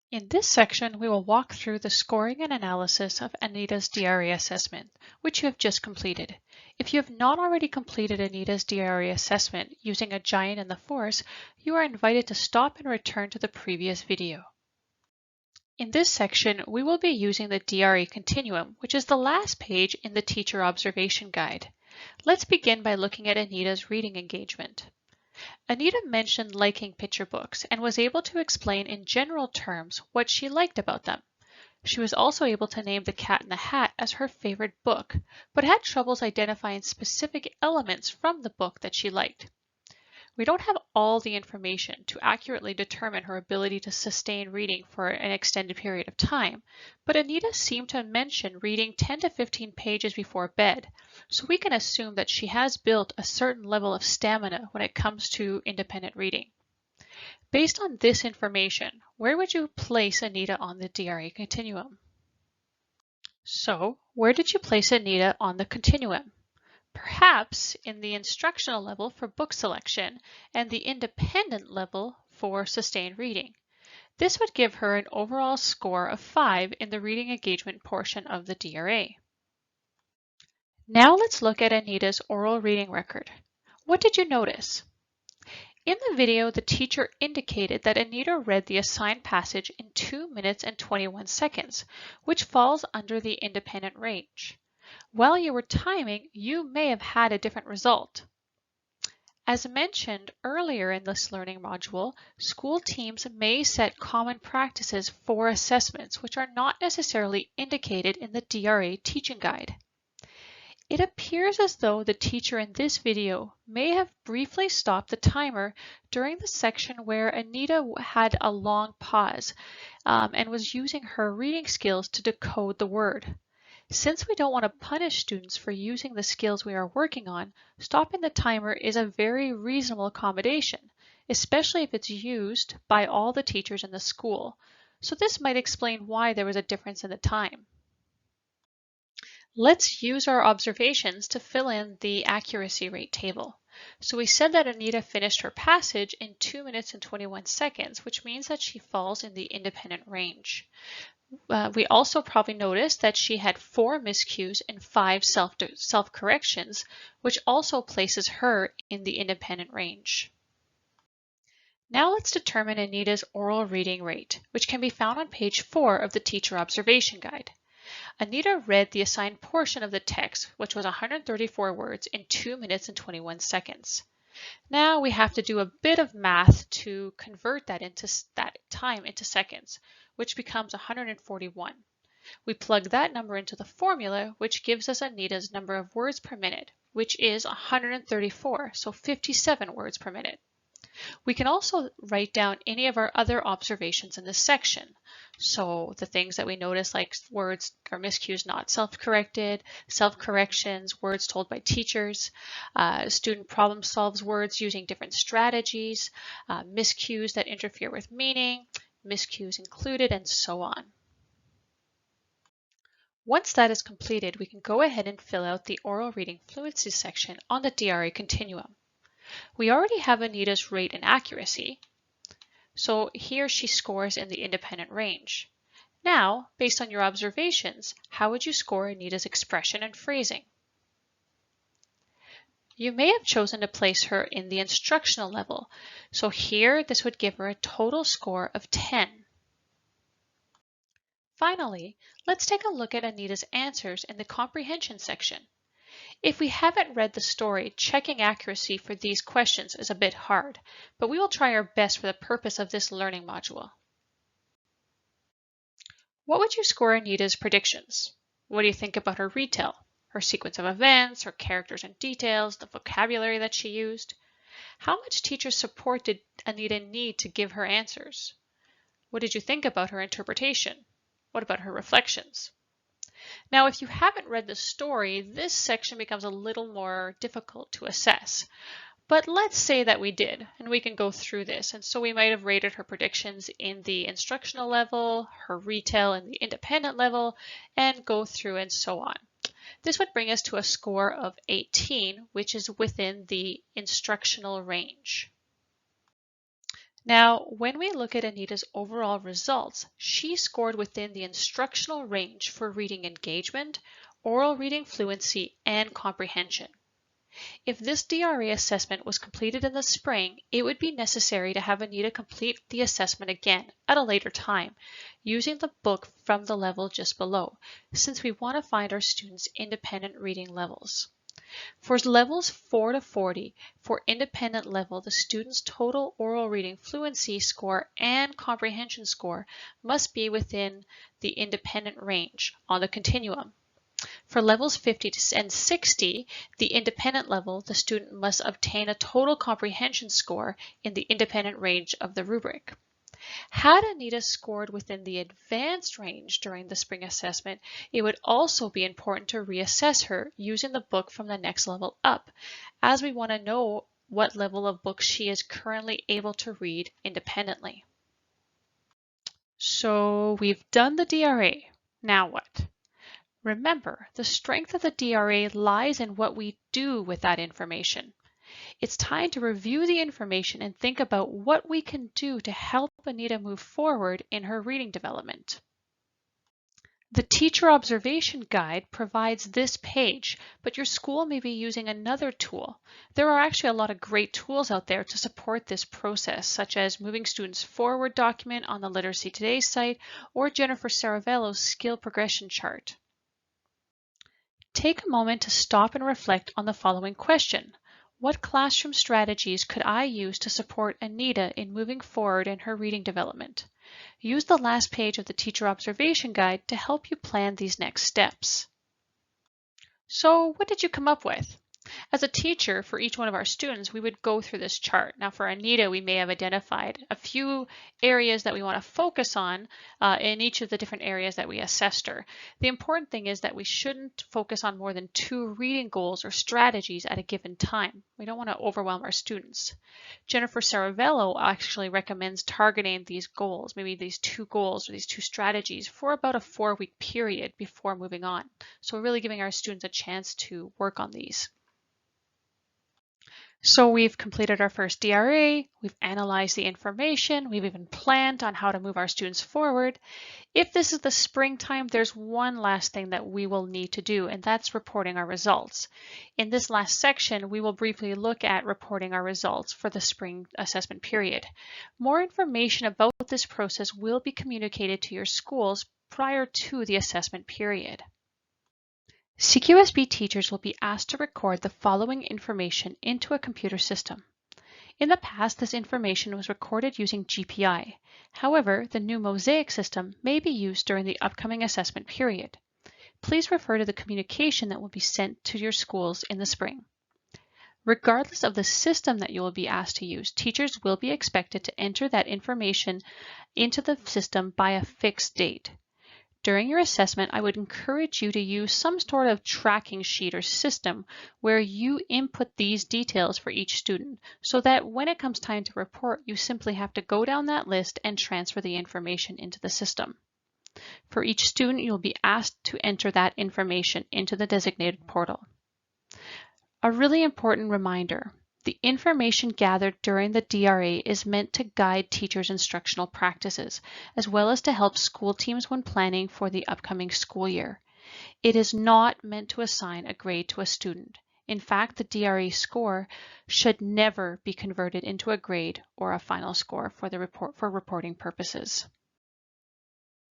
In this section, we will walk through the scoring and analysis of Anita's DRA assessment, which you have just completed. If you have not already completed Anita's DRA assessment using a giant in the force, you are invited to stop and return to the previous video. In this section, we will be using the DRA continuum, which is the last page in the teacher observation guide. Let's begin by looking at Anita's reading engagement. Anita mentioned liking picture books and was able to explain in general terms what she liked about them. She was also able to name The Cat in the Hat as her favorite book, but had troubles identifying specific elements from the book that she liked. We don't have all the information to accurately determine her ability to sustain reading for an extended period of time, but Anita seemed to mention reading 10 to 15 pages before bed, so we can assume that she has built a certain level of stamina when it comes to independent reading. Based on this information, where would you place Anita on the DRA continuum? So, where did you place Anita on the continuum? Perhaps in the instructional level for book selection and the independent level for sustained reading. This would give her an overall score of 5 in the reading engagement portion of the DRA. Now let's look at Anita's oral reading record. What did you notice? In the video, the teacher indicated that Anita read the assigned passage in 2 minutes and 21 seconds, which falls under the independent range. While you were timing, you may have had a different result. As mentioned earlier in this learning module, school teams may set common practices for assessments which are not necessarily indicated in the DRA teaching guide. It appears as though the teacher in this video may have briefly stopped the timer during the section where Anita had a long pause and was using her reading skills to decode the word. Since we don't want to punish students for using the skills we are working on, stopping the timer is a very reasonable accommodation, especially if it's used by all the teachers in the school. So this might explain why there was a difference in the time. Let's use our observations to fill in the accuracy rate table. So we said that Anita finished her passage in 2 minutes and 21 seconds, which means that she falls in the independent range. We also probably noticed that she had 4 miscues and 5 self-corrections, which also places her in the independent range. Now let's determine Anita's oral reading rate, which can be found on page 4 of the teacher observation guide. Anita read the assigned portion of the text, which was 134 words, in 2 minutes and 21 seconds. Now we have to do a bit of math to convert that time into seconds, which becomes 141. We plug that number into the formula, which gives us Anita's number of words per minute, which is 134, so 57 words per minute. We can also write down any of our other observations in this section. So the things that we notice, like words or miscues not self-corrected, self-corrections, words told by teachers, student problem solves words using different strategies, miscues that interfere with meaning, miscues included, and so on. Once that is completed, we can go ahead and fill out the oral reading fluency section on the DRA continuum. We already have Anita's rate and accuracy, so here she scores in the independent range. Now, based on your observations, how would you score Anita's expression and phrasing? You may have chosen to place her in the instructional level, so here this would give her a total score of 10. Finally, let's take a look at Anita's answers in the comprehension section. If we haven't read the story, checking accuracy for these questions is a bit hard, but we will try our best for the purpose of this learning module. What would you score Anita's predictions? What do you think about her retell, her sequence of events, her characters and details, the vocabulary that she used? How much teacher support did Anita need to give her answers? What did you think about her interpretation? What about her reflections? Now, if you haven't read the story, this section becomes a little more difficult to assess. But let's say that we did, and we can go through this. And so we might have rated her predictions in the instructional level, her retell in the independent level, and go through and so on. This would bring us to a score of 18, which is within the instructional range. Now, when we look at Anita's overall results, she scored within the instructional range for reading engagement, oral reading fluency, and comprehension. If this DRA assessment was completed in the spring, it would be necessary to have Anita complete the assessment again at a later time, using the book from the level just below, since we want to find our students' independent reading levels. For levels 4 to 40, for independent level, the student's total oral reading fluency score and comprehension score must be within the independent range on the continuum. For levels 50 and 60, the independent level, the student must obtain a total comprehension score in the independent range of the rubric. Had Anita scored within the advanced range during the spring assessment, it would also be important to reassess her using the book from the next level up, as we want to know what level of book she is currently able to read independently. So we've done the DRA. Now what? Remember, the strength of the DRA lies in what we do with that information. It's time to review the information and think about what we can do to help Anita move forward in her reading development. The Teacher Observation Guide provides this page, but your school may be using another tool. There are actually a lot of great tools out there to support this process, such as Moving Students Forward document on the Literacy Today site or Jennifer Saravello's Skill Progression Chart. Take a moment to stop and reflect on the following question. What classroom strategies could I use to support Anita in moving forward in her reading development? Use the last page of the Teacher Observation Guide to help you plan these next steps. So, what did you come up with? As a teacher, for each one of our students, we would go through this chart. Now for Anita, we may have identified a few areas that we want to focus on in each of the different areas that we assessed her. The important thing is that we shouldn't focus on more than 2 reading goals or strategies at a given time. We don't want to overwhelm our students. Jennifer Saravello actually recommends targeting these goals, maybe these 2 goals or these 2 strategies for about a 4-week period before moving on. So really giving our students a chance to work on these. So we've completed our first DRA, we've analyzed the information, we've even planned on how to move our students forward. If this is the springtime, there's one last thing that we will need to do, and that's reporting our results. In this last section, we will briefly look at reporting our results for the spring assessment period. More information about this process will be communicated to your schools prior to the assessment period. CQSB teachers will be asked to record the following information into a computer system. In the past, this information was recorded using GPI. However, the new Mosaic system may be used during the upcoming assessment period. Please refer to the communication that will be sent to your schools in the spring. Regardless of the system that you will be asked to use, teachers will be expected to enter that information into the system by a fixed date. During your assessment, I would encourage you to use some sort of tracking sheet or system where you input these details for each student so that when it comes time to report, you simply have to go down that list and transfer the information into the system. For each student, you'll be asked to enter that information into the designated portal. A really important reminder. The information gathered during the DRA is meant to guide teachers' instructional practices, as well as to help school teams when planning for the upcoming school year. It is not meant to assign a grade to a student. In fact, the DRA score should never be converted into a grade or a final score for reporting purposes.